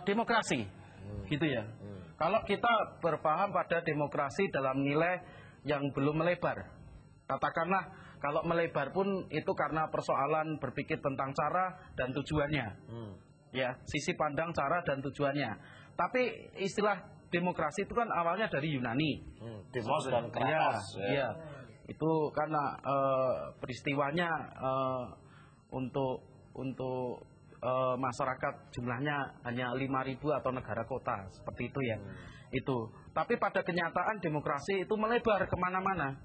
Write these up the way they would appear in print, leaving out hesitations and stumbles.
demokrasi, gitu ya. Kalau kita berpaham pada demokrasi dalam nilai yang belum melebar, katakanlah kalau melebar pun itu karena persoalan berpikir tentang cara dan tujuannya, ya, sisi pandang cara dan tujuannya. Tapi istilah demokrasi itu kan awalnya dari Yunani, demos dan kratos, ya. Itu karena peristiwanya untuk masyarakat jumlahnya hanya 5.000 atau negara kota seperti itu ya. Itu. Tapi pada kenyataan demokrasi itu melebar kemana-mana.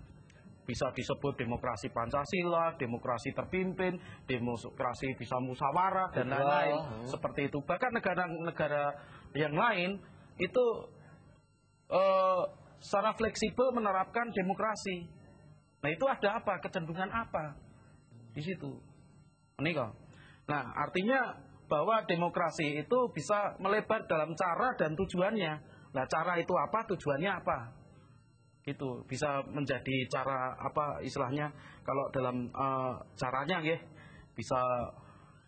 Bisa disebut demokrasi Pancasila, demokrasi terpimpin, demokrasi bisa musyawarah dan lain-lain seperti itu. Bahkan negara-negara yang lain itu secara fleksibel menerapkan demokrasi. Nah itu ada apa? Kecenderungan apa di situ? Ini kok. Nah, artinya bahwa demokrasi itu bisa melebar dalam cara dan tujuannya. Nah, cara itu apa, tujuannya apa? Gitu, bisa menjadi cara apa istilahnya? Kalau dalam caranya ya, bisa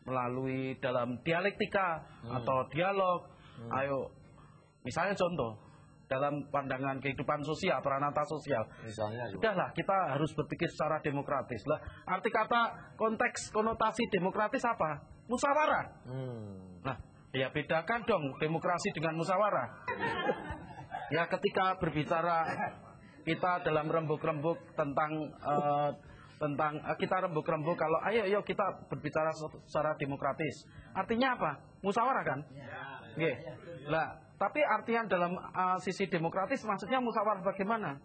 melalui dalam dialektika atau dialog. Ayo, misalnya contoh, dalam pandangan kehidupan sosial, peranata sosial. Misalnya, sudahlah kita harus berpikir secara demokratis. Lah, arti kata konteks konotasi demokratis apa? Musyawarah. Nah, ya bedakan dong demokrasi dengan musyawarah. Ya ketika berbicara kita dalam rembuk-rembuk tentang kita rembuk-rembuk kalau ayo kita berbicara secara demokratis. Artinya apa? Musyawarah kan? Nggih. Lah, tapi artian dalam sisi demokratis maksudnya musyawarah bagaimana?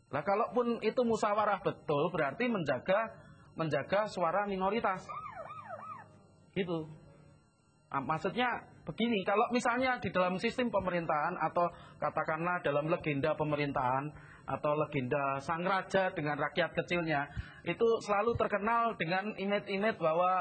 Lah kalaupun itu musyawarah betul berarti menjaga suara minoritas. Gitu. Maksudnya begini, kalau misalnya di dalam sistem pemerintahan atau katakanlah dalam legenda pemerintahan atau legenda sang raja dengan rakyat kecilnya, itu selalu terkenal dengan image-image bahwa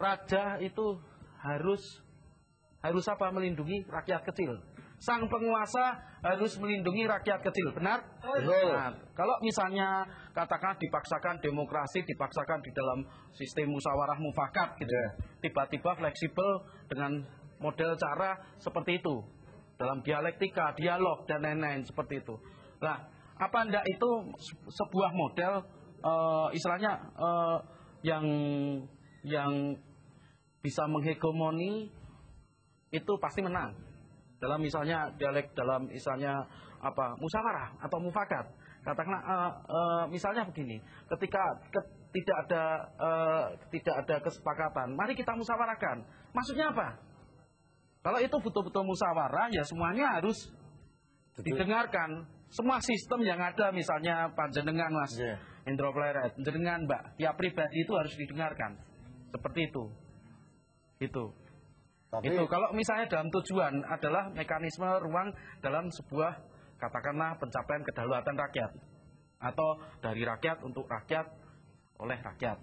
raja itu harus apa? Melindungi rakyat kecil. Sang penguasa harus melindungi rakyat kecil, benar? Nah, kalau misalnya katakan dipaksakan demokrasi, dipaksakan di dalam sistem musyawarah mufakat gitu, tiba-tiba fleksibel dengan model cara seperti itu, dalam dialektika, dialog dan lain-lain seperti itu. Nah, apa ndak itu sebuah model istilahnya yang bisa menghegemoni itu pasti menang. Dalam misalnya dialek, dalam misalnya apa musyawarah atau mufakat, katakanlah misalnya begini, ketika tidak ada kesepakatan, mari kita musyawarahkan. Maksudnya apa? Kalau itu betul-betul musyawarah, ya semuanya harus didengarkan. Semua sistem yang ada, misalnya panjenengan Mas Indro Pleret, panjenengan Mbak, tiap pribadi itu harus didengarkan. Seperti itu. Itu. Tapi, itu kalau misalnya dalam tujuan adalah mekanisme ruang dalam sebuah katakanlah pencapaian kedaulatan rakyat atau dari rakyat untuk rakyat oleh rakyat.